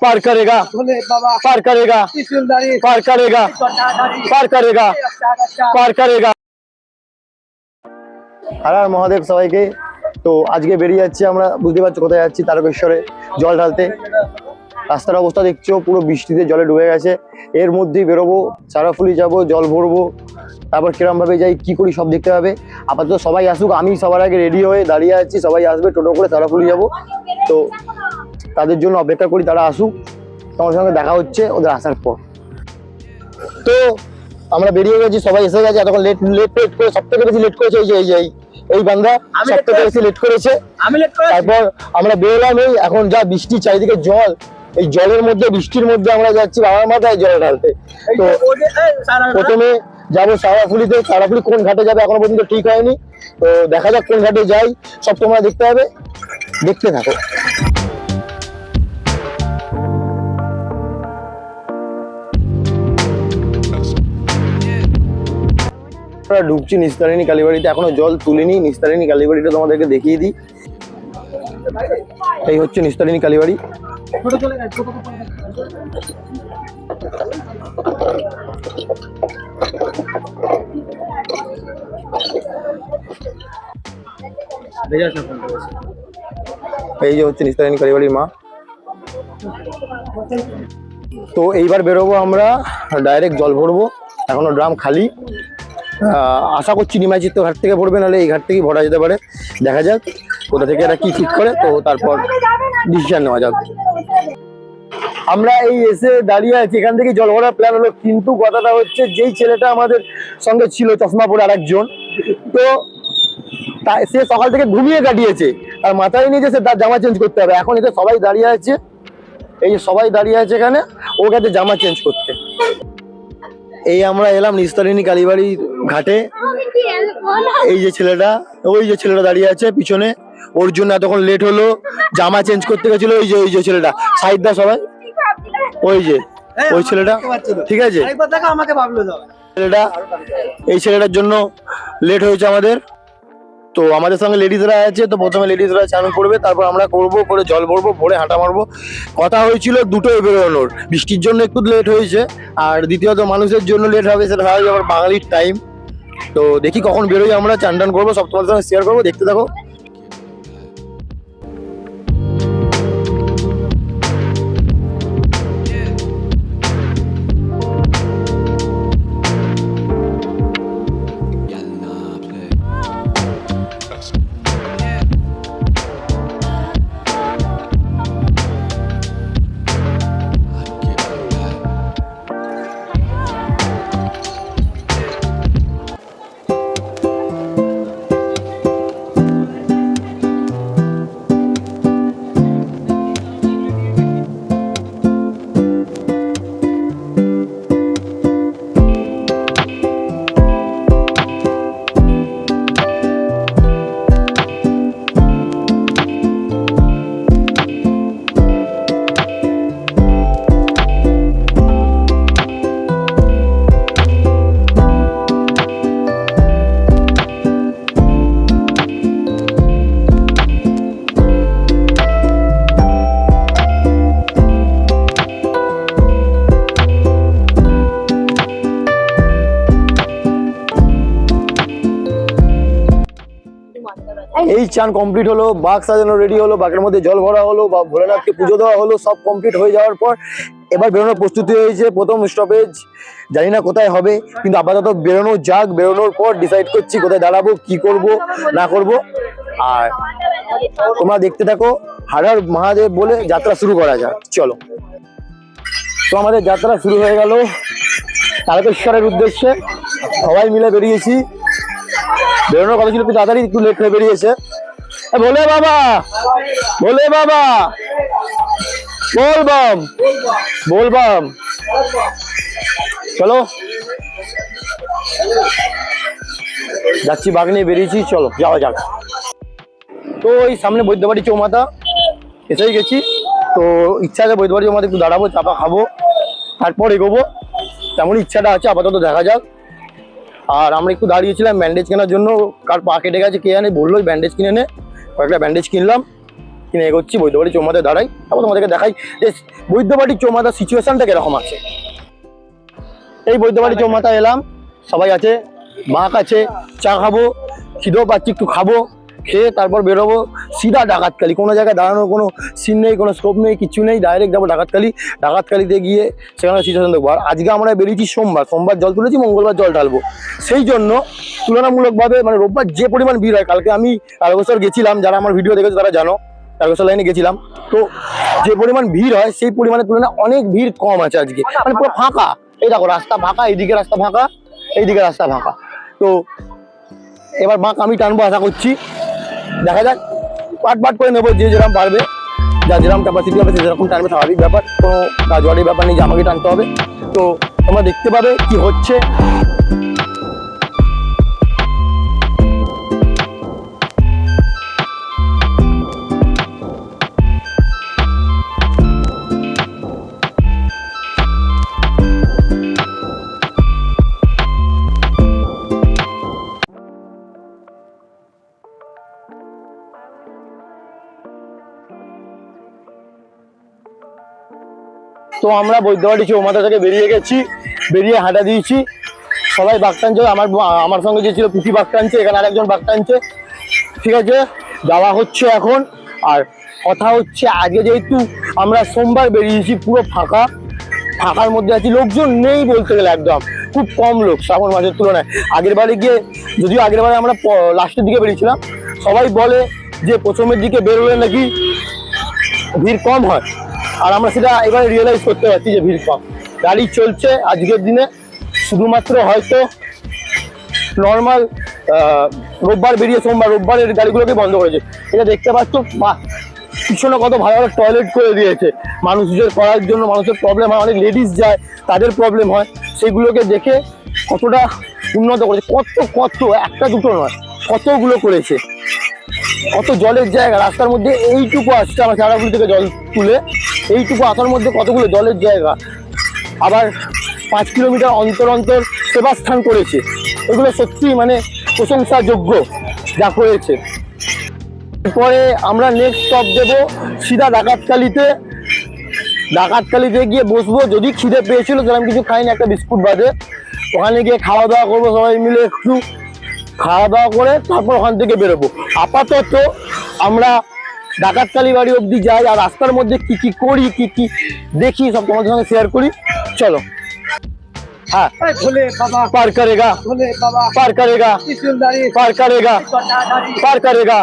पार करेगा, पार करेगा, पार करेगा, पार करेगा, पार करेगा। हर हर महादेव সবাইকে। তো আজকে বেরিয়ে যাচ্ছি আমরা, বুঝতে পারছো কোথায় যাচ্ছি, তারকেশ্বরে জল ঢালতে। রাস্তার অবস্থা দেখছো পুরো বৃষ্টিতে জলে ডুবে গেছে। এর মধ্যেই বেরোবো, চারাফুলি যাবো, জল ভরবো, তারপর কিরম ভাবে যাই কি করি সব দেখতে হবে। আপাতত সবাই আসুক, আমি সবার আগে রেডি হয়ে দাঁড়িয়ে আছি, সবাই আসবে, টোটো করে চারাফুলি যাবো। তো তাদের জন্য অপেক্ষা করি, তারা আসুক, তোমার সঙ্গে দেখা হচ্ছে ওদের আসার পর। তো আমরা বেরিয়ে গেছি, সবাই এসে গেছে। এতক্ষণ লেট করে সব থেকে বেশি লেট করেছে এই বান্দা, সব থেকে বেশি লেট করেছে। তারপর আমরা বেরোলাম, এই এখন যা বৃষ্টি, চারিদিকে জল, এই জলের মধ্যে বৃষ্টির মধ্যে আমরা যাচ্ছি বাবার মাথায় জল ঢালতে। তো প্রথমে যাবো চারাফুলিতে। চারাফুলি কোন ঘাটে যাবে এখনো পর্যন্ত ঠিক হয়নি, তো দেখা যাক কোন ঘাটে যাই, সব তোমরা দেখতে হবে, দেখতে থাকো। আমরা ঢুকছি নিস্তারিণী কালীবাড়িতে, এখনো জল তুলিনি। নিস্তারিণী কালীবাড়িটা তোমাদেরকে দেখিয়ে দিই। এই হচ্ছে নিস্তারিণী কালীবাড়ি। এই যে হচ্ছে নিস্তারিণী কালীবাড়ির মা। তো এইবার বেরোবো আমরা, ডাইরেক্ট জল ভরবো, এখনো ড্রাম খালি। আশা করছি নিমাইচিত্ত ঘাট থেকে ভরবে, নাহলে এই ঘাট থেকেই ভরা যেতে পারে। দেখা যাক কোথা থেকে এরা কি ঠিক করে, তো তারপর ডিসিশন নেওয়া যাক। আমরা এই এসে দাঁড়িয়ে আছি, এখান থেকে জল ভরার প্ল্যান হলো, কিন্তু কথাটা হচ্ছে যেই ছেলেটা আমাদের সঙ্গে ছিল চশমা পরে আরেকজন, তো সে সকাল থেকে ঘুমিয়ে কাটিয়েছে, আর মাথায় নিয়ে যে তার জামা চেঞ্জ করতে হবে। এখন এতে সবাই দাঁড়িয়ে আছে, এই যে সবাই দাঁড়িয়ে আছে এখানে, ও গেছে জামা চেঞ্জ করতে। এই আমরা এলাম নিস্তারিণী কালীবাড়ি ঘাটে। এই যে ছেলেটা, ওই যে ছেলেটা দাঁড়িয়ে আছে পিছনে, ওর জন্য এতক্ষণ লেট হলো, জামা চেঞ্জ করতে গেছিল। ওই যে ছেলেটা, সাইড দা সবাই, ওই যে ওই ছেলেটা, ঠিক আছে ছেলেটা, এই ছেলেটার জন্য লেট হয়েছে আমাদের। তো আমাদের সঙ্গে লেডিসরা আছে, তো প্রথমে লেডিসরা চান করবে, তারপর আমরা করবো, করে জল ভরবো, ভরে হাঁটা মারবো। কথা হয়েছিল দুটোই বেরোনোর, বৃষ্টির জন্য একটু লেট হয়েছে, আর দ্বিতীয়ত মানুষের জন্য লেট হবে, সেটা হয় আবার বাঙালির টাইম। তো দেখি কখন বেরোই, আমরা চান টান করবো, সব তোমাদের সঙ্গে শেয়ার করবো, দেখতে থাকো। এই চান কমপ্লিট হলো, বাঘ সাজানো রেডি হলো, বাঘের মধ্যে জল ভরা হলো, বা ভোলেনাথকে পুজো দেওয়া হলো, সব কমপ্লিট হয়ে যাওয়ার পর এবার বেরোনোর প্রস্তুতি হয়েছে। প্রথম স্টপেজ জানি না কোথায় হবে, কিন্তু আপাতত বেরোনো যাক, বেরোনোর পর ডিসাইড করছি কোথায় দাঁড়াবো, কি করব না করব। আর তোমরা দেখতে থাকো, হর হর মহাদেব বলে যাত্রা শুরু করা যাক, চলো। তো আমাদের যাত্রা শুরু হয়ে গেল তারকেশ্বরের উদ্দেশ্যে, সবাই মিলে বেরিয়েছি। বেরোনোর কথা ছিল একটু তাড়াতাড়ি, একটু লেট হয়ে বেরিয়েছে। ভোলে বাবা, ভোলে বাবা, बोलबम बोलबम চলো যাচ্ছি বাঘ নিয়ে বেরিয়েছি চলো যাওয়া যাক। তো এই সামনে বৈদ্যবাড়ি চৌমাথা এসেই গেছি। তো ইচ্ছা আছে বৈদ্যবাড়ি চৌমাথা একটু দাঁড়াবো চাপা খাবো তারপর এগোবো তেমন ইচ্ছাটা আছে আপাতত দেখা যাক। আর আমরা একটু দাঁড়িয়েছিলাম ব্যান্ডেজ কেনার জন্য কার পা কেটে গেছে কে জানে বললো ব্যান্ডেজ কিনে নে কয়েকটা ব্যান্ডেজ কিনলাম কিনে এগোচ্ছি, বৈদ্যবাড়ি চৌমাথায় দাঁড়াই, তারপর তোমাদেরকে দেখাই যে বৈদ্যবাড়ি চৌমাথার সিচুয়েশনটা কিরকম আছে। এই বৈদ্যবাড়ি চৌমাথায় এলাম, সবাই আছে, বাঁক আছে, চা খাবো, খিদেও পাচ্ছি, একটু খাবো, খেয়ে তারপর বেরোবো সিধা ডাকাতকালী। কোনো জায়গায় দাঁড়ানোর কোনো সিন নেই, কোনো স্কোপ নেই, কিছু নেই, ডাইরেক্ট যাবো ডাকাতকালী। ডাকাতকালীতে গিয়ে সেখানে সিচুয়েশন দেখবো। আর আজকে আমরা বেরিয়েছি সোমবার জল তুলেছি, মঙ্গলবার জল ঢালবো। সেই জন্য তুলনামূলকভাবে মানে রোববার যে পরিমাণ ভিড় হয়, কালকে আমি তারকেশ্বর গেছিলাম, যারা আমার ভিডিও দেখেছে তারা জানো, তারকেশ্বর লাইনে গেছিলাম, তো যে পরিমাণ ভিড় হয় সেই পরিমাণের তুলনায় অনেক ভিড় কম আছে আজকে, মানে পুরো ফাঁকা। এই দেখো রাস্তা ফাঁকা, এইদিকে রাস্তা ফাঁকা, এইদিকে রাস্তা ফাঁকা। তো এবার বাঁক আমি টানবো, আশা করছি, দেখা যাক, পাট করে নেবো, যে যেরকম পারবে, যা যেরকম ক্যাপাসিটি হবে সেরকম টানবে, স্বাভাবিক ব্যাপার, কোনো কাজবাড়ির ব্যাপার নেই যে আমাকে টানতে হবে। তো তোমরা দেখতে পাবে কি হচ্ছে। তো আমরা বৈদ্যবাড়ি চৌমাথা থেকে বেরিয়ে গেছি, বেরিয়ে হাঁটা দিয়েছি, সবাই বাঘ টানছে। আমার সঙ্গে যে ছিল পুঁটি বাঘ টানছে, এখানে আরেকজন বাঘ টানছে, ঠিক আছে, যাওয়া হচ্ছে এখন। আর কথা হচ্ছে আজকে যেহেতু আমরা সোমবার বেরিয়েছি, পুরো ফাঁকা, ফাঁকার মধ্যে আছি, লোকজন নেই বলতে গেলে, একদম খুব কম লোক শ্রাবণ মাসের তুলনায়। আগের বারে গিয়ে, যদিও আগের বারে আমরা লাস্টের দিকে বেরিয়েছিলাম, সবাই বলে যে প্রথমের দিকে বেরোলে নাকি ভিড় কম হয়, আর আমরা সেটা এবারে রিয়েলাইজ করতে পারছি যে ভিড় কম। গাড়ি চলছে আজকের দিনে, শুধুমাত্র হয়তো নর্মাল রোববার বেরিয়ে রোববারের গাড়িগুলোকে বন্ধ করেছে। এটা দেখতে পাচ্ছ পিছনে কত ভালো ভালো টয়লেট করে দিয়েছে মানুষদের করার জন্য। মানুষের প্রবলেম হয়, অনেক লেডিস যায়, তাদের প্রবলেম হয়, সেগুলোকে দেখে কতটা উন্নত করেছে, কত একটা দুটো নয়, কতগুলো করেছে। কত জলের জায়গা রাস্তার মধ্যে, এইটুকু আসছে আমার চারাগুলি থেকে জল তুলে, এইটুকু আসার মধ্যে কতগুলো জলের জায়গা। আবার 5 কিলোমিটার অন্তর অন্তর সেবাস্থান করেছে, এগুলো সত্যি মানে প্রশংসাযোগ্য যা করেছে। এরপরে আমরা নেক্সট স্টপ দেবো সিধা ডাকাতকালীতে। ডাকাতকালীতে গিয়ে বসবো, যদি খিদে পেয়েছিল তাহলে আমি কিছু খাইনি, একটা বিস্কুট বাদে। ওখানে গিয়ে খাওয়া দাওয়া করবো, সবাই মিলে একটু খাওয়া দাওয়া করে তারপর ওখান থেকে বেরোবো। আপাতত আমরা ডাকাতকালী বাড়ি অবধি যাই, আর রাস্তার মধ্যে কি কি করি, কি কি দেখি, সব তোমাদের সঙ্গে শেয়ার করি। চলো। हाँ पार करेगा, पार करेगा, पार करेगा, पार करेगा, पार करेगा,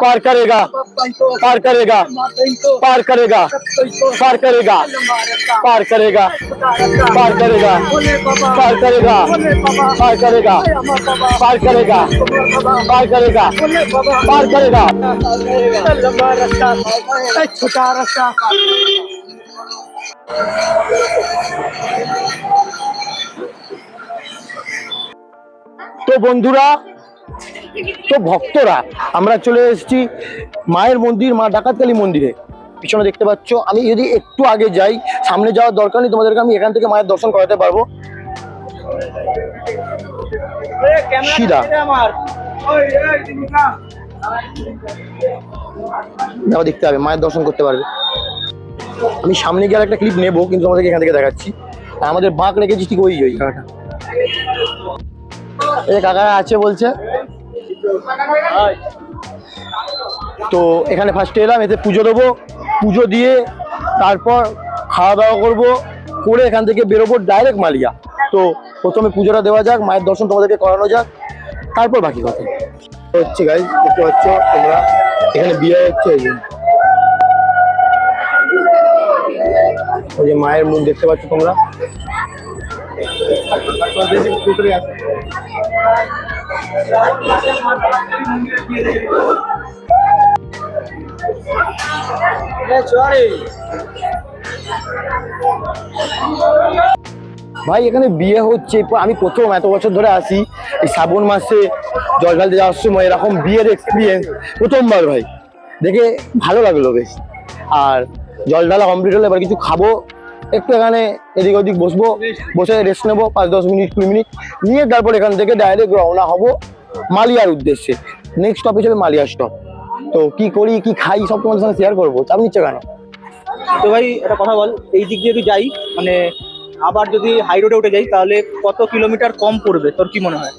पार करेगा, पार करेगा, पार करेगा, पार करेगा, पार करेगा, पार करेगा, पार करेगा, पार करेगा, पार करेगा, पार करेगा। लंबा रास्ता, छोटा रास्ता। তো বন্ধুরা, তো ভক্তরা, আমরা চলে এসেছি মায়ের মন্দির, মা ডাকাতকালী মন্দিরে। পিছনে দেখতে পাচ্ছ, আমি যদি একটু আগে যাই, সামনে যাওয়ার দরকার নেই, তোমাদেরকে আমি এখান থেকে মায়ের দর্শন করাতে পারবো সিধা। দেখো, দেখতে হবে, মায়ের দর্শন করতে পারবে। আমি সামনে গিয়ে একটা ক্লিপ নেবো, কিন্তু তোমাদেরকে এখান থেকে দেখাচ্ছি। আমাদের বাঁক রেখেছি ঠিক ওই কাকাটা, এই কাকারা আছে বলছে। তো এখানে ফার্স্টে এলাম, এতে পুজো দেবো, পুজো দিয়ে তারপর খাওয়া দাওয়া করবো, করে এখান থেকে বেরোবো ডাইরেক্ট মালিয়া। তো প্রথমে পুজোটা দেওয়া যাক, মায়ের দর্শন তোমাদেরকে করানো যাক, তারপর বাকি কথা হচ্ছে। গাইজ দেখতে পাচ্ছ তোমরা, এখানে বিয়ে হচ্ছে, ওই যে মায়ের মুখ দেখতে পাচ্ছ তোমরা। ভাই এখানে বিয়ে হচ্ছে, আমি প্রথম এত বছর ধরে আসি, এই শ্রাবণ মাসে জল ঢালতে যাওয়ার সময় এরকম বিয়ের এক্সপিরিয়েন্স প্রথমবার ভাই, দেখে ভালো লাগলো বেশ। আর জল ঢালা কমপ্লিট হলে এবার কিছু খাবো, একটু এখানে এদিক ওদিক বসবো, বসে রেস্ট নেবো 5-10 মিনিট 20 মিনিট নিয়ে, তারপর এখান থেকে ডাইরেক্ট রওনা হবো মালিয়ার উদ্দেশ্যে। নেক্সট স্টপ হিসেবে মালিয়া স্টপ। তো কি করি কি খাই সব তোমাদের সঙ্গে শেয়ার করবো, চাপ নিচ্ছ কেন? তো ভাই একটা কথা বল, এই দিক দিয়ে যদি যাই মানে আবার যদি হাই রোডে উঠে যাই তাহলে কত কিলোমিটার কম পড়বে তোর কি মনে হয়?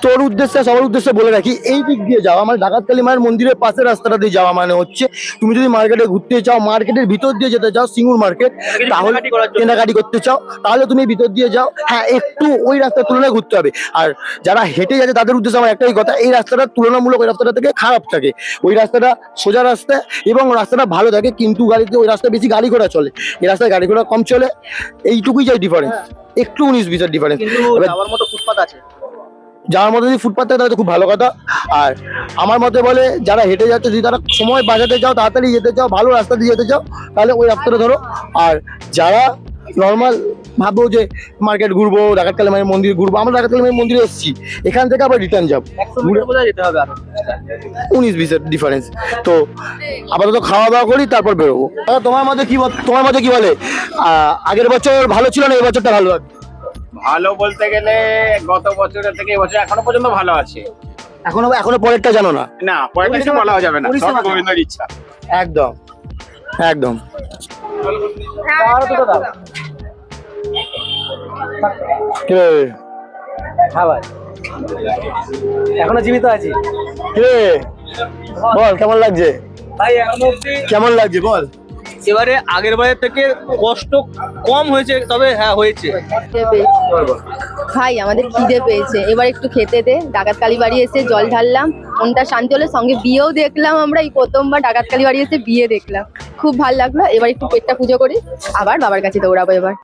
তোর উদ্দেশ্যে সবার উদ্দেশ্যে বলে রাখি, এই দিক দিয়ে যাওয়া মানে ডাকাতকালী মায়ের মন্দিরের পাশের রাস্তাটা দিয়ে যাওয়া মানে হচ্ছে তুমি যদি মার্কেটে ঘুরতে চাও, মার্কেটের ভিতর দিয়ে যেতে চাও, সিঙ্গুর মার্কেট, তাহলে কেনাকাটি করতে চাও তাহলে তুমি ভিতর দিয়ে যাও। হ্যাঁ, একটু ওই রাস্তার তুলনায় ঘুরতে হবে। আর যারা হেঁটে যাচ্ছে তাদের উদ্দেশ্যে আমার একটাই কথা, এই রাস্তাটা তুলনামূলক ওই রাস্তাটা থেকে খারাপ থাকে। ওই রাস্তাটা সোজা রাস্তা এবং রাস্তাটা ভালো থাকে, কিন্তু গাড়িতে ওই রাস্তায় বেশি গাড়ি ঘোড়া চলে, এই রাস্তায় গাড়ি ঘোড়া কম চলে, এইটুকুই যাই ডিফারেন্স, একটু 19-20 ডিফারেন্স। কিন্তু যাওয়ার মতো ফুটপাত আছে, যাওয়ার মধ্যে যদি ফুটপাথ থাকে তাহলে তো খুব ভালো কথা। আর আমার মতে বলে যারা হেঁটে যাচ্ছে, যদি তারা সময় বাঁচাতে চাও, তাড়াতাড়ি যেতে চাও, ভালো রাস্তা দিয়ে যেতে চাও, তাহলে ওই রাস্তাটা ধরো। আর যারা নর্মাল ভাববো যে মার্কেট ঘুরবো, ডাকাতকালী মায়ের মন্দির ঘুরবো, আমরা ডাকাতকালী মায়ের মন্দিরে এসেছি, এখান থেকে আবার রিটার্ন যাবো, 100 মিটার বোধহয় যেতে হবে আরো। 19-20 ডিফারেন্স। তো আপাতত খাওয়া দাওয়া করি তারপর বেরোবো। তোমার মধ্যে কি বলে আগের বছর ভালো ছিল না এই বছরটা ভালো আছে? ভালো বলতে গেলে গত বছরের থেকে এবছর এখনো পর্যন্ত ভালো আছে। এখনো পরেরটা জানো না? না, পরের কিছু বলা যাবে না, সব গোবিন্দর ইচ্ছা। একদম একদম। হ্যাঁ ভাই, এখনো জীবিত আছি। কিরে বল, কেমন লাগছে? ভাই এখনো অব্দি কেমন লাগছে বল? এবারে আগের বারের থেকে কষ্ট কম হয়েছে, তবে হ্যাঁ হয়েছে। ভাই আমাদের খিদে পেয়েছে, এবার একটু খেতে দে। ডাকাতকালী বাড়ি এসে জল ঢাললাম, মনটা শান্তি হলো, সঙ্গে বিয়েও দেখলাম। আমরা এই প্রথমবার ডাকাতকালী বাড়ি এসে বিয়ে দেখলাম, খুব ভালো লাগলো। এবার একটু পেটটা পুজো করি, আবার বাবার কাছে দৌড়াবো এবার।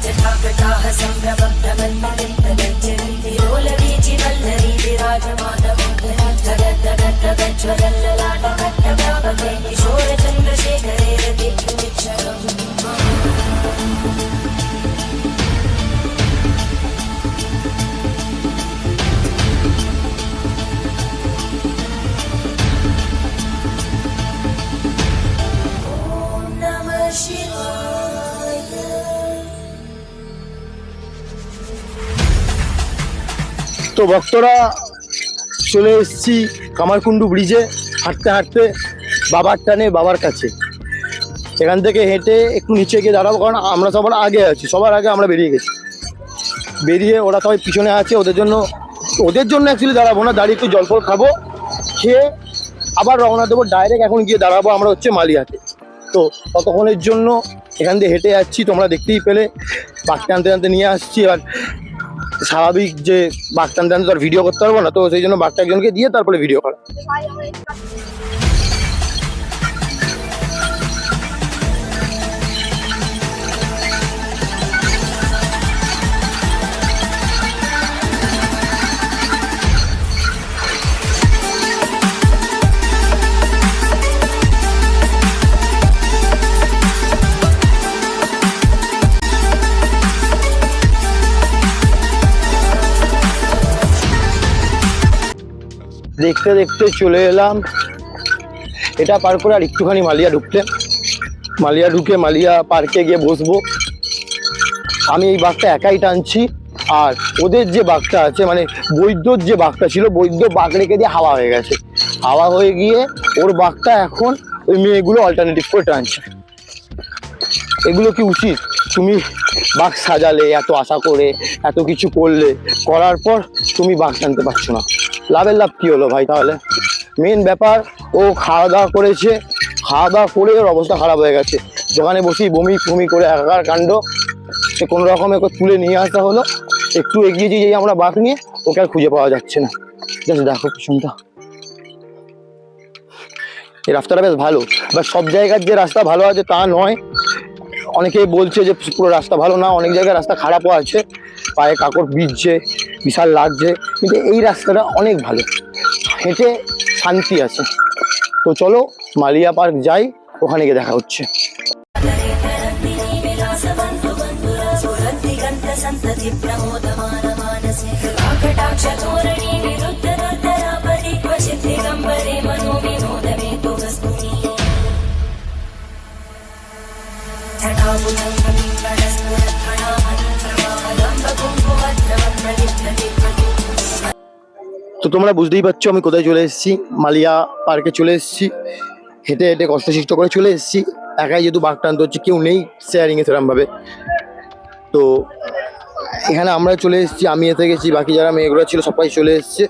जटाकटाः सम्भ्रमभ्रमन्मलिन्दगज्जरीतिरोलवीचि वल्लरी विराजमानमङ्गलज्जगद्जगद्जगल्ललाटकट्टव्यापके किशोरचन्द्रशेखरे रतिमिच्छरम् ॐ नमः शिवाय। তো ভক্তরা চলে এসেছি কামারকুণ্ডু ব্রিজে, হাঁটতে হাঁটতে বাবার টানে বাবার কাছে। এখান থেকে হেঁটে একটু নিচে গিয়ে দাঁড়াবো, কারণ আমরা সবার আগে আছি, সবার আগে আমরা বেরিয়ে গেছি। বেরিয়ে ওরা সবাই পিছনে আছে, ওদের জন্য অ্যাকচুয়ালি দাঁড়াবো না, দাঁড়িয়ে একটু জল ফল খাবো, খেয়ে আবার রওনা দেবো ডাইরেক্ট। এখন গিয়ে দাঁড়াবো আমরা হচ্ছে মালিয়াতে। তো ততক্ষণের জন্য এখান দিয়ে হেঁটে যাচ্ছি, তোমরা দেখতেই পেলে বাঘ টানতে টানতে নিয়ে আসছি। এবার স্বাভাবিক যে বাঘ টানতে টানতে তো আর ভিডিও করতে পারবো না, তো সেই জন্য বাঘটা একজনকে দিয়ে তারপরে ভিডিও করা। দেখতে দেখতে চলে এলাম, এটা পার করে আর একটুখানি মালিয়া ঢুকে মালিয়া পার্কে গিয়ে বসবো। আমি এই বাঘটা একাই টানছি, আর ওদের যে বাঘটা আছে মানে বৈদ্যর যে বাঘটা ছিল, বৈদ্য বাঘ রেখে দিয়ে হাওয়া হয়ে গেছে। হাওয়া হয়ে গিয়ে ওর বাঘটা এখন ওই মেয়েগুলো অল্টারনেটিভ করে টানছে। এগুলো কি উচিত? তুমি বাঘ সাজালে, এত আশা করে এত কিছু করলে, করার পর তুমি বাঘ টানতে পারছো না, লাভের লাভ কি হলো ভাই? তাহলে মেন ব্যাপার, ও খাওয়া দাওয়া করেছে, খাওয়া দাওয়া করে ওর অবস্থা খারাপ হয়ে গেছে। দোকানে বসেই বমি করে একাকার কাণ্ড। সে কোনো রকমে ওকে তুলে নিয়ে আসা হলো, একটু এগিয়ে যেই আমরা বাঘ নিয়ে, ওকে আর খুঁজে পাওয়া যাচ্ছে না। জাস্ট দেখো পিছনটা, এই রাস্তাটা বেশ ভালো, বাট সব জায়গার যে রাস্তা ভালো আছে তা নয়। অনেকেই বলছে যে পুরো রাস্তা ভালো না, অনেক জায়গায় রাস্তা খারাপও আছে, পায়ে কাকড় বিঁধছে, বিশাল লাগছে, কিন্তু এই রাস্তাটা অনেক ভালো, হেঁটে শান্তি আছে। তো চলো মালিয়া পার্ক যাই, ওখানে গিয়ে দেখা হচ্ছে। संतति प्रमोदमान मानसे कटाक्षधोरणी विरुद्धदर्दरापरि क्वचित् दिगम्बरे मनोविनोदमे तु वस्तुनि তো তোমরা বুঝতেই পারছো আমি কোথায় চলে এসেছি, মালিয়া পার্কে চলে এসেছি। হেঁটে হেঁটে কষ্টসিষ্ট করে চলে এসেছি, একাই যেহেতু বাঘ টানতে হচ্ছে, কেউ নেই শেয়ারিংয়ে সেরকমভাবে। তো এখানে আমরা চলে এসেছি, আমি এসে গেছি, বাকি যারা মেয়েগুলো ছিল সবাই চলে এসছে।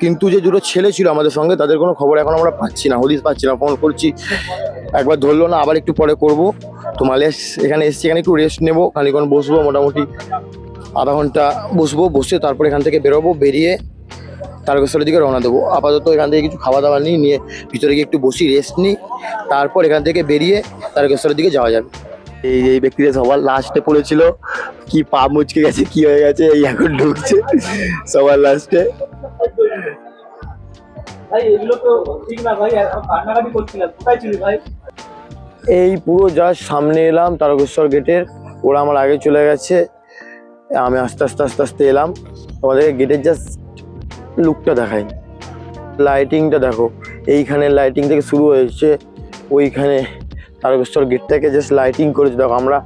কিন্তু যে দুটো ছেলে ছিল আমাদের সঙ্গে তাদের কোনো খবর এখন আমরা পাচ্ছি না, হদিস পাচ্ছি না। ফোন করছি, একবার ধরলো না, আবার একটু পরে করব। তো মালিয়া এখানে এসছি, এখানে একটু রেস্ট নেবো, খানিক্ষণ বসবো, মোটামুটি আধা ঘন্টা বসবো, বসে তারপর এখান থেকে বেরোবো, বেরিয়ে তারকেশ্বরের দিকে রওনা দেবো। আপাতত এখান থেকে কিছু খাওয়া দাওয়া নিয়ে ভিতরে গিয়ে একটু বসি, রেস্ট নিই, তারপর এখান থেকে বেরিয়ে তারকেশ্বরের দিকে যাওয়া যাবে। এই ব্যক্তিরা সবার লাস্টে পড়েছিল, কি পা মুচকে গেছে, কি হয়ে গেছে, এই এখন ঢুকছে সবার লাস্টে। ভাই এগুলো তো ঠিক না ভাই, কান্নাকাটি করছিলাম, কোথায় ছিলি ভাই? এই পুরো জাস্ট সামনে এলাম তারকেশ্বর গেটের, ওরা আমার আগে চলে গেছে, আমি আস্তে আস্তে আস্তে আস্তে এলাম। তোমাদেরকে গেটের জাস্ট লুকটা দেখাই, লাইটিংটা দেখো, এইখানে লাইটিং থেকে শুরু হয়েছে, ওইখানে তারকেশ্বর গেটটাকে জাস্ট লাইটিং করেছে। দেখো আমরা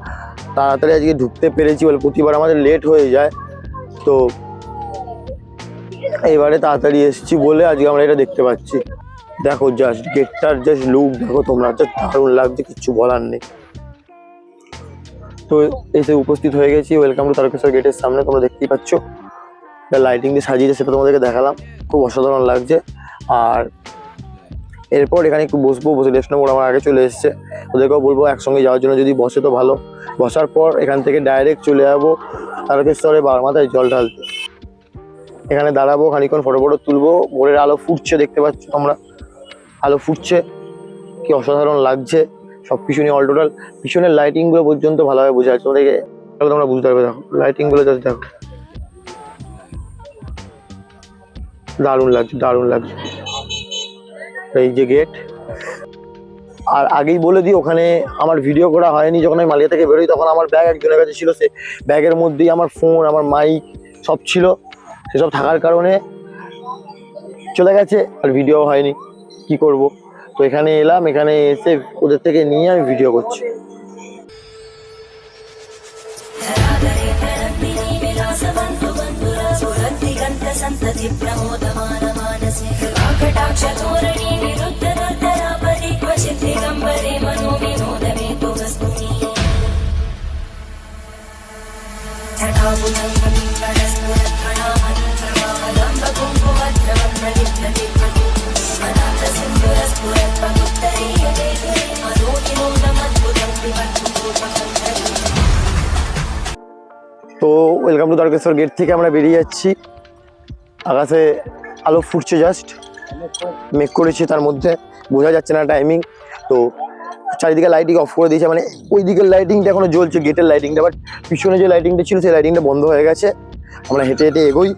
তাড়াতাড়ি আজকে ঢুকতে পেরেছি বলে, প্রতিবার আমাদের লেট হয়ে যায়, তো এবারে তাড়াতাড়ি এসেছি বলে আজকে আমরা এটা দেখতে পাচ্ছি। দেখো জাস্ট গেটটার জাস্ট লুক দেখো তোমরা, জাস্ট দারুণ লাগছে, কিচ্ছু বলার নেই। তো এসে উপস্থিত হয়ে গেছি ওয়েলকাম টু তারকেশ্বর গেটের সামনে। তোমরা দেখতেই পাচ্ছ লাইটিং দিয়ে সাজিয়েছে, সেটা তোমাদেরকে দেখালাম, খুব অসাধারণ লাগছে। আর এরপর এখানে একটু বসবো, বসে রেস্ট নেবো। ওরা আমার আগে চলে এসছে, ওদেরকেও বলবো একসঙ্গে যাওয়ার জন্য, যদি বসে তো ভালো। বসার পর এখান থেকে ডাইরেক্ট চলে যাবো তারকেশ্বরে বাবার মাথায় জল ঢালতে। এখানে দাঁড়াবো, খানিক্ষণ ফটো ফটো তুলবো। ভোরের আলো ফুটছে, দেখতে পাচ্ছ তোমরা, আলো ফুটছে, কি অসাধারণ লাগছে। সব কিছু নিয়ে অল টোটাল পিছনের লাইটিং গুলো পর্যন্ত ভালোভাবে বোঝা যাচ্ছে, তোমাদেরকে তোমরা বুঝতে পারবে। দেখো লাইটিং গুলো জাস্ট দেখো, দারুণ লাগছে, দারুণ লাগছে। এই যে গেট, আর আগেই বলে দিই ওখানে আমার ভিডিও করা হয়নি। যখন আমি মালিয়া থেকে বেরোই তখন আমার ব্যাগ একজনের কাছে ছিল, সে ব্যাগের মধ্যেই আমার ফোন, আমার মাইক সব ছিল, সেসব থাকার কারণে চলে গেছে, আর ভিডিও হয়নি, কি করব। তো এখানে এলাম, এখানে এসে ওদের থেকে নিয়ে আমি ভিডিও করছি। कटाक्षधोरणी विरुद्धदर्दरापरि क्वचित् दिगम्बरे मनोविनोदमे तु वस्तुनि তো ওয়েলকাম টু তারকেশ্বর গেট থেকে আমরা বেরিয়ে যাচ্ছি। আকাশে আলো ফুটছে, জাস্ট মেঘ করেছে, তার মধ্যে বোঝা যাচ্ছে না টাইমিং। তো চারিদিকে লাইটিং অফ করে দিয়েছে, মানে ওই দিকের লাইটিংটা এখনো জ্বলছে, গেটের লাইটিংটা, বাট পিছনে যে লাইটিংটা ছিল সেই লাইটিংটা বন্ধ হয়ে গেছে। আমরা হেঁটে হেঁটে এগোই।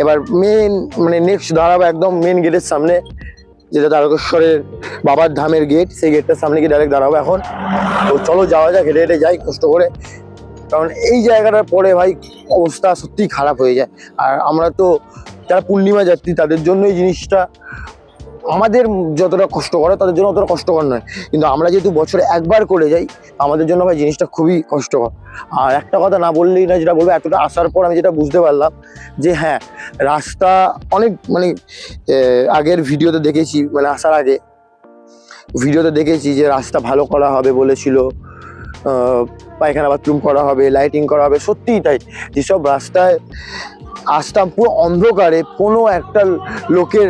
এবার মেন মানে নেক্সট দাঁড়াবো একদম মেন গেটের সামনে, যেটা তারকেশ্বরের বাবার ধামের গেট, সেই গেটটার সামনে গিয়ে ডাইরেক্ট দাঁড়াবো এখন। তো চলো যাওয়া যাক, হেঁটে হেঁটে যাই কষ্ট করে, কারণ এই জায়গাটার পরে ভাই অবস্থা সত্যিই খারাপ হয়ে যায়। আর আমরা তো যারা পূর্ণিমা যাত্রী, তাদের জন্য এই জিনিসটা আমাদের যতটা কষ্টকর তাদের জন্য অতটা কষ্টকর নয়, কিন্তু আমরা যেহেতু বছরে একবার করে যাই, আমাদের জন্য ভাই জিনিসটা খুবই কষ্টকর। আর একটা কথা না বললেই না, যেটা বলবো, এতটা আসার পর আমি যেটা বুঝতে পারলাম যে হ্যাঁ, রাস্তা অনেক মানে আগের ভিডিওতে দেখেছি, মানে আসার আগে ভিডিওতে দেখেছি যে রাস্তা ভালো করা হবে বলেছিল, পায়খানা বাথরুম করা হবে, লাইটিং করা হবে, সত্যিই তাই। যেসব রাস্তায় আসতাম পুরো অন্ধকারে, কোনো একটা লোকের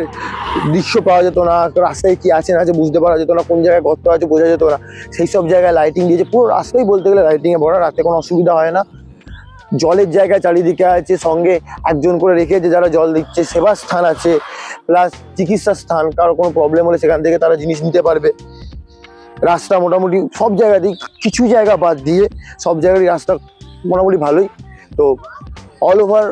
দৃশ্য পাওয়া যেত না, রাস্তায় কি আছে না আছে বুঝতে পারা যেত না, কোন জায়গায় গর্ত আছে বোঝা যেত না, সেই সব জায়গায় লাইটিং দিয়েছে। পুরো রাস্তাই বলতে গেলে লাইটিংয়ে ভরা, রাতে কোনো অসুবিধা হয় না। জলের জায়গা চারিদিকে আছে, সঙ্গে একজন করে রেখেছে যারা জল দিচ্ছে, সেবা স্থান আছে, প্লাস চিকিৎসা স্থান, কারো কোনো প্রবলেম হলে সেখান থেকে তারা জিনিস নিতে পারবে। রাস্তা মোটামুটি সব জায়গাতেই, কিছু জায়গা বাদ দিয়ে সব জায়গারই রাস্তা মোটামুটি ভালোই। তো অল ওভার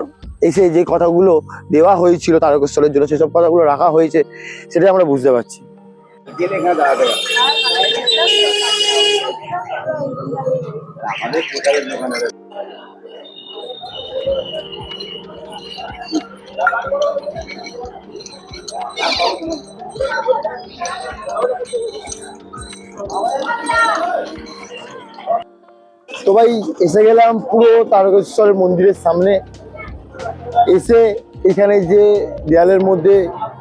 এসে যে কথাগুলো দেওয়া হয়েছিল তারকেশ্বরের জন্য, সেসব কথাগুলো রাখা হয়েছে, সেটাই আমরা বুঝতে পারছি। তো ভাই এসে গেলাম পুরো তারকেশ্বর মন্দিরের সামনে। এসে এখানে যে দেয়ালের মধ্যে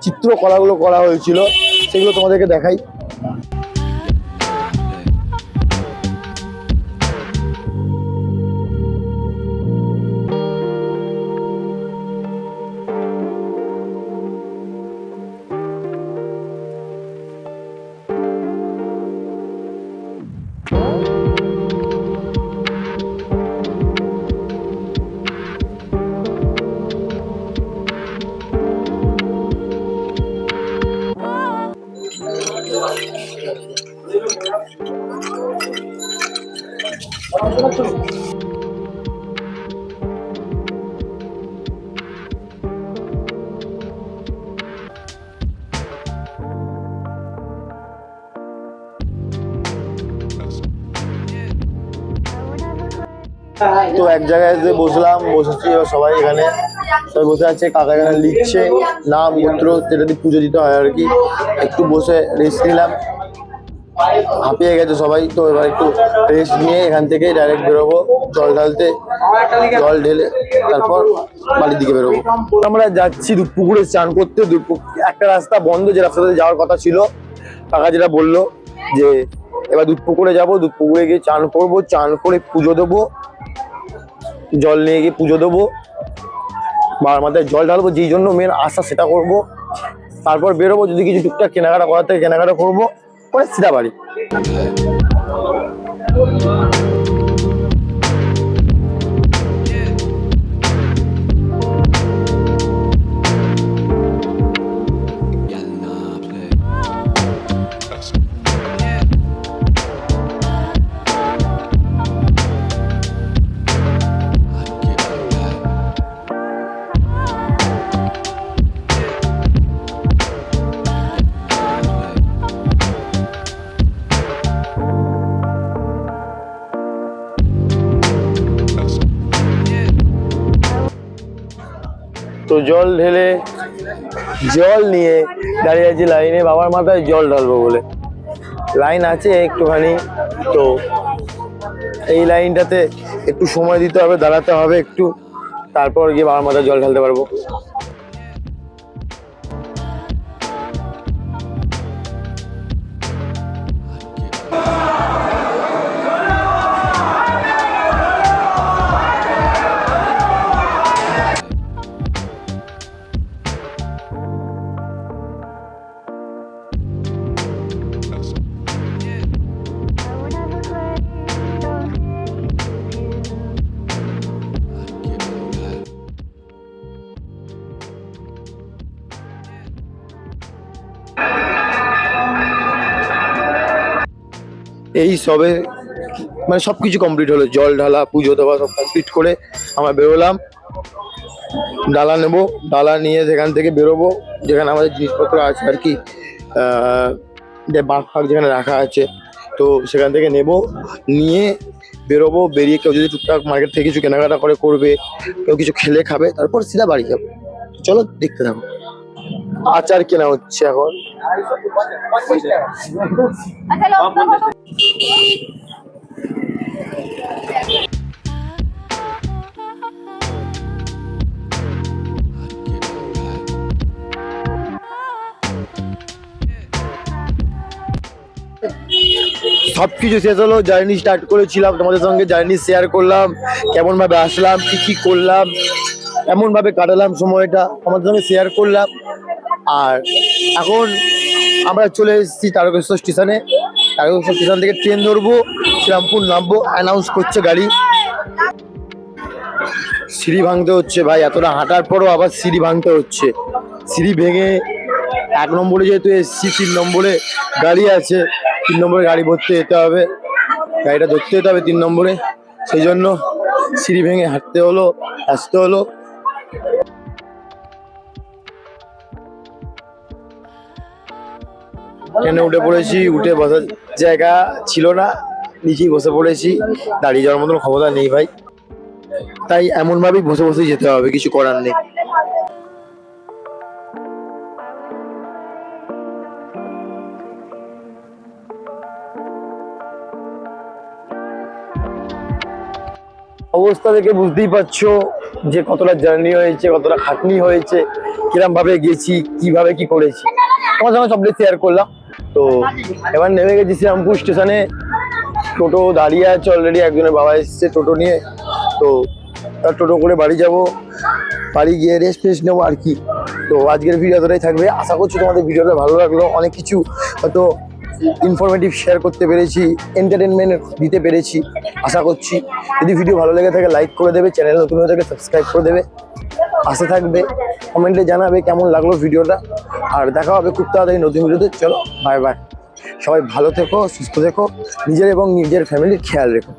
চিত্রকলাগুলো করা হয়েছিল সেগুলো তোমাদেরকে দেখাই। তো এক জায়গায় যে বসেছি, এবার সবাই এখানে সবাই বসে আছে। কাকা এখানে লিখছে নাম গোত্র, যেটা দিয়ে পুজো দিতে হয় আর কি। একটু বসে রেস্ট নিলাম, হাঁপিয়ে গেছে সবাই। তো এবার একটু রেস্ট নিয়ে এখান থেকে ডাইরেক্ট বেরোবো জল ঢালতে। জল ঢেলে তারপর বাড়ির দিকে বেরোবো। আমরা যাচ্ছি দুধপুকুরে স্নান করতে। একটা রাস্তা বন্ধ, যে রাস্তাতে যাওয়ার কথা ছিল। কাকা যেটা বললো যে এবার দুধপুকুরে যাবো, দুধপুকুরে গিয়ে চান করবো, চান করে পুজো দেবো, জল নিয়ে গিয়ে পুজো দেবো, বাবার মাথায় জল ঢালবো, যেই জন্য মেন আশা সেটা করবো। তারপর বেরোবো, যদি কিছু টুকটাক কেনাকাটা করার থেকে কেনাকাটা করবো, করে সিধা বাড়ি। তো জল ঢেলে জল নিয়ে দাঁড়িয়ে আছি লাইনে, বাবার মাথায় জল ঢালবো বলে। লাইন আছে একটুখানি, তো এই লাইনটাতে একটু সময় দিতে হবে, দাঁড়াতে হবে একটু, তারপর গিয়ে বাবার মাথায় জল ঢালতে পারবো। এই সবে মানে সবকিছু কমপ্লিট হলো, জল ঢালা, পুজো দেওয়া সব কমপ্লিট করে আমরা বেরোলাম। ডালা নেবো, ডালা নিয়ে সেখান থেকে বেরোবো, যেখানে আমাদের জিনিসপত্র আছে আর কি, যে বাঘ ফাঁক যেখানে রাখা আছে, তো সেখান থেকে নেব, নিয়ে বেরোবো। বেরিয়ে কেউ যদি টুকটাক মার্কেট থেকে কিছু কেনাকাটা করে করবে, কেউ কিছু খেলে খাবে, তারপর সিধা বাড়ি যাবো। চলো দেখতে থাকো। আচার কেনা হচ্ছে এখন। সবকিছু শেষ হলো, জার্নি স্টার্ট করেছিলাম, তোমাদের সঙ্গে জার্নি শেয়ার করলাম, কেমন ভাবে আসলাম, কি কি করলাম, এমন ভাবে কাটালাম সময়টা তোমাদের সঙ্গে শেয়ার করলাম। আর এখন আমরা চলে এসেছি তারকেশ্বর স্টেশনে। তারকেশ্বর স্টেশন থেকে ট্রেন ধরবো, শ্রীরামপুর নামবো। অ্যানাউন্স করছে গাড়ি। সিঁড়ি ভাঙতে হচ্ছে ভাই, এতটা হাঁটার পরও আবার সিঁড়ি ভাঙতে হচ্ছে। সিঁড়ি ভেঙে 1 নম্বরে যেহেতু এসছি, 3 নম্বরে গাড়ি আছে, 3 নম্বরে গাড়ি ভরতে যেতে হবে, গাড়িটা ধরতে যেতে হবে 3 নম্বরে। সেই জন্য সিঁড়ি ভেঙে হাঁটতে হলো, আসতে হলো। ট্রেনে উঠে পড়েছি, উঠে বসার জায়গা ছিল না, নিচেই বসে পড়েছি। দাঁড়িয়ে যাওয়ার মতন ক্ষমতা নেই ভাই, তাই এমন ভাবেই বসে বসেই যেতে হবে, কিছু করার নেই। অবস্থা দেখে বুঝতেই পারছো যে কতটা জার্নি হয়েছে, কতটা খাটনি হয়েছে, কিরম ভাবে গেছি, কিভাবে কি করেছি, তোমার সঙ্গে সবটাই শেয়ার করলাম। তো এবার নেমে গেছি শ্রীরামপুর স্টেশনে, টোটো দাঁড়িয়ে আছে অলরেডি, একজনের বাবা এসছে টোটো নিয়ে। তো তার টোটো করে বাড়ি যাব, বাড়ি গিয়ে রেস্ট ফেস্ট নেবো আর কি। তো আজকের ভিডিও এতটাই থাকবে, আশা করছি তোমাদের ভিডিওটা ভালো লাগলো, অনেক কিছু হয়তো ইনফরমেটিভ শেয়ার করতে পেরেছি, এন্টারটেনমেন্ট দিতে পেরেছি আশা করছি। যদি ভিডিও ভালো লেগে থাকে লাইক করে দেবে, চ্যানেল নতুন হয়ে থাকে সাবস্ক্রাইব করে দেবে, পাশে থাকবে, কমেন্টে জানাবে কেমন লাগলো ভিডিওটা। আর দেখা হবে খুব তাড়াতাড়ি নতুন ভিডিওতে। চলো বাই বাই, সবাই ভালো থেকো, সুস্থ থেকো, নিজের এবং নিজের ফ্যামিলির খেয়াল রেখো।